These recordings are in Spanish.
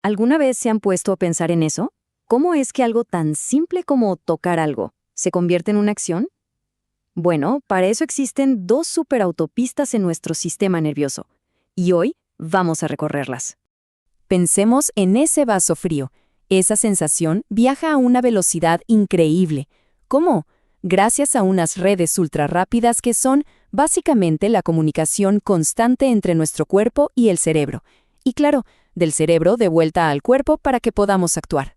¿Alguna vez se han puesto a pensar en eso? ¿Cómo es que algo tan simple como tocar algo se convierte en una acción? Bueno, para eso existen dos superautopistas en nuestro sistema nervioso, y hoy vamos a recorrerlas. Pensemos en ese vaso frío. Esa sensación viaja a una velocidad increíble. ¿Cómo? Gracias a unas redes ultrarrápidas que son, básicamente, la comunicación constante entre nuestro cuerpo y el cerebro. Y claro, del cerebro de vuelta al cuerpo para que podamos actuar.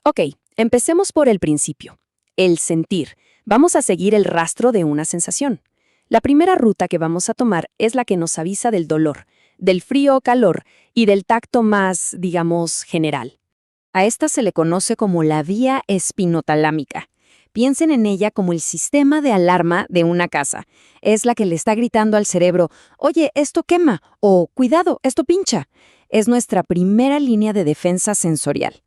Ok, empecemos por el principio. El sentir. Vamos a seguir el rastro de una sensación. La primera ruta que vamos a tomar es la que nos avisa del dolor, del frío o calor y del tacto más, digamos, general. A esta se le conoce como la vía espinotalámica. Piensen en ella como el sistema de alarma de una casa. Es la que le está gritando al cerebro, oye, esto quema, o cuidado, esto pincha. Es nuestra primera línea de defensa sensorial.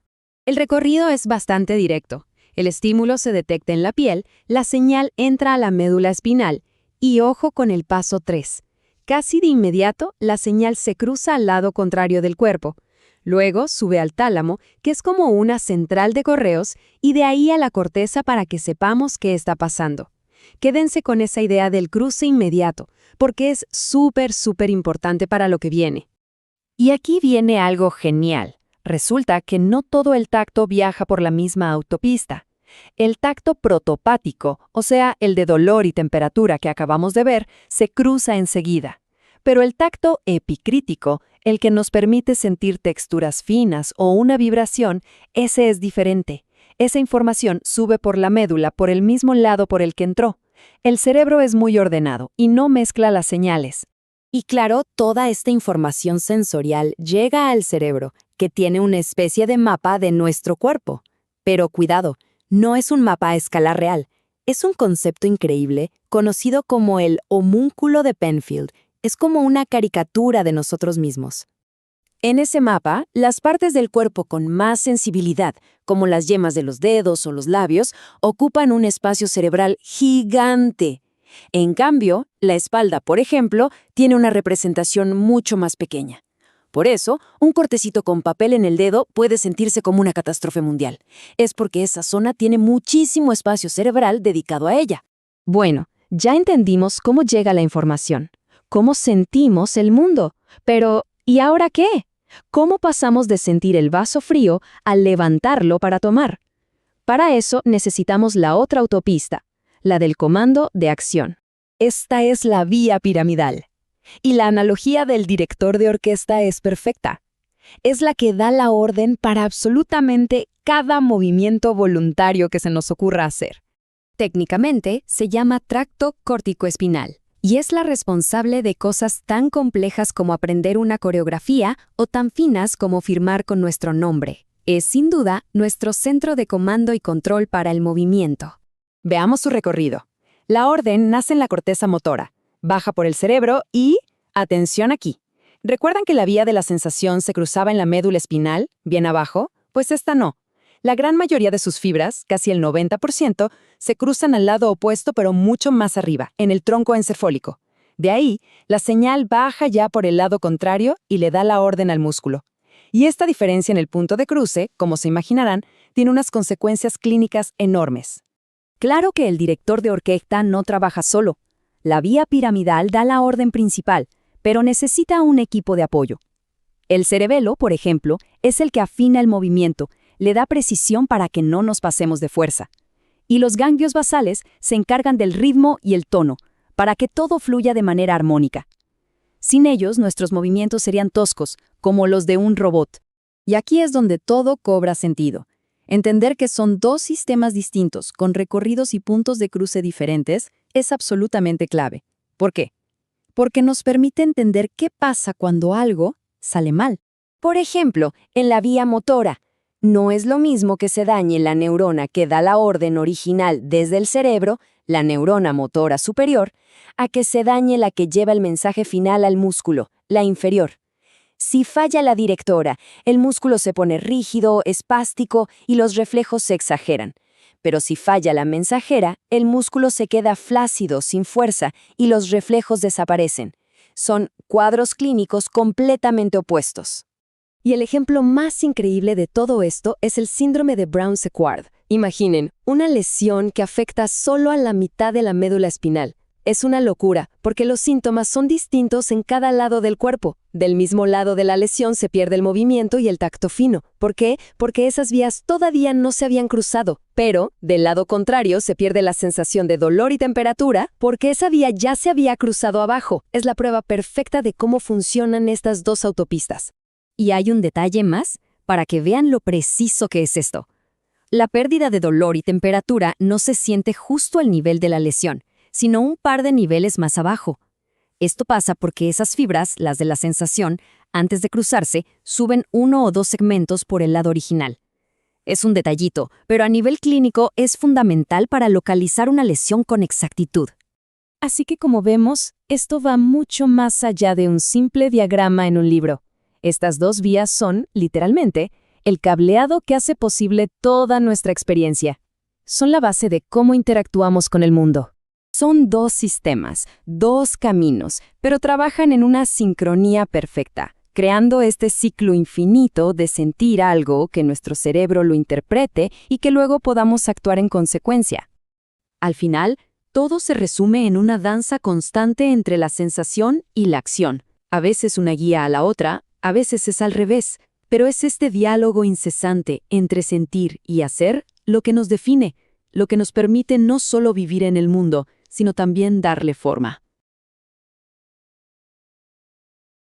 El recorrido es bastante directo. El estímulo se detecta en la piel, la señal entra a la médula espinal y ojo con el paso 3. Casi de inmediato, la señal se cruza al lado contrario del cuerpo. Luego sube al tálamo, que es como una central de correos, y de ahí a la corteza para que sepamos qué está pasando. Quédense con esa idea del cruce inmediato, porque es súper importante para lo que viene. Y aquí viene algo genial. Resulta que no todo el tacto viaja por la misma autopista. El tacto protopático, o sea, el de dolor y temperatura que acabamos de ver, se cruza enseguida. Pero el tacto epicrítico, el que nos permite sentir texturas finas o una vibración, ese es diferente. Esa información sube por la médula por el mismo lado por el que entró. El cerebro es muy ordenado y no mezcla las señales. Y claro, toda esta información sensorial llega al cerebro, que tiene una especie de mapa de nuestro cuerpo. Pero cuidado, no es un mapa a escala real. Es un concepto increíble, conocido como el homúnculo de Penfield. Es como una caricatura de nosotros mismos. En ese mapa, las partes del cuerpo con más sensibilidad, como las yemas de los dedos o los labios, ocupan un espacio cerebral gigante. En cambio, la espalda, por ejemplo, tiene una representación mucho más pequeña. Por eso, un cortecito con papel en el dedo puede sentirse como una catástrofe mundial. Es porque esa zona tiene muchísimo espacio cerebral dedicado a ella. Bueno, ya entendimos cómo llega la información, cómo sentimos el mundo. Pero, ¿y ahora qué? ¿Cómo pasamos de sentir el vaso frío a levantarlo para tomar? Para eso necesitamos la otra autopista, la del comando de acción. Esta es la vía piramidal. Y la analogía del director de orquesta es perfecta. Es la que da la orden para absolutamente cada movimiento voluntario que se nos ocurra hacer. Técnicamente se llama tracto corticoespinal y es la responsable de cosas tan complejas como aprender una coreografía o tan finas como firmar con nuestro nombre. Es sin duda nuestro centro de comando y control para el movimiento. Veamos su recorrido. La orden nace en la corteza motora, baja por el cerebro y, atención aquí, ¿recuerdan que la vía de la sensación se cruzaba en la médula espinal, bien abajo? Pues esta no. La gran mayoría de sus fibras, casi el 90%, se cruzan al lado opuesto pero mucho más arriba, en el tronco encefálico. De ahí, la señal baja ya por el lado contrario y le da la orden al músculo. Y esta diferencia en el punto de cruce, como se imaginarán, tiene unas consecuencias clínicas enormes. Claro que el director de orquesta no trabaja solo. La vía piramidal da la orden principal, pero necesita un equipo de apoyo. El cerebelo, por ejemplo, es el que afina el movimiento, le da precisión para que no nos pasemos de fuerza. Y los ganglios basales se encargan del ritmo y el tono, para que todo fluya de manera armónica. Sin ellos, nuestros movimientos serían toscos, como los de un robot. Y aquí es donde todo cobra sentido. Entender que son dos sistemas distintos, con recorridos y puntos de cruce diferentes, es absolutamente clave. ¿Por qué? Porque nos permite entender qué pasa cuando algo sale mal. Por ejemplo, en la vía motora, no es lo mismo que se dañe la neurona que da la orden original desde el cerebro, la neurona motora superior, a que se dañe la que lleva el mensaje final al músculo, la inferior. Si falla la directora, el músculo se pone rígido, espástico y los reflejos se exageran. Pero si falla la mensajera, el músculo se queda flácido, sin fuerza, y los reflejos desaparecen. Son cuadros clínicos completamente opuestos. Y el ejemplo más increíble de todo esto es el síndrome de Brown-Séquard. Imaginen, una lesión que afecta solo a la mitad de la médula espinal. Es una locura, porque los síntomas son distintos en cada lado del cuerpo. Del mismo lado de la lesión se pierde el movimiento y el tacto fino. ¿Por qué? Porque esas vías todavía no se habían cruzado. Pero, del lado contrario, se pierde la sensación de dolor y temperatura, porque esa vía ya se había cruzado abajo. Es la prueba perfecta de cómo funcionan estas dos autopistas. Y hay un detalle más para que vean lo preciso que es esto. La pérdida de dolor y temperatura no se siente justo al nivel de la lesión, sino un par de niveles más abajo. Esto pasa porque esas fibras, las de la sensación, antes de cruzarse, suben 1 o 2 segmentos por el lado original. Es un detallito, pero a nivel clínico es fundamental para localizar una lesión con exactitud. Así que como vemos, esto va mucho más allá de un simple diagrama en un libro. Estas dos vías son, literalmente, el cableado que hace posible toda nuestra experiencia. Son la base de cómo interactuamos con el mundo. Son dos sistemas, dos caminos, pero trabajan en una sincronía perfecta, creando este ciclo infinito de sentir algo, que nuestro cerebro lo interprete y que luego podamos actuar en consecuencia. Al final, todo se resume en una danza constante entre la sensación y la acción. A veces una guía a la otra, a veces es al revés, pero es este diálogo incesante entre sentir y hacer lo que nos define, lo que nos permite no solo vivir en el mundo, sino también darle forma.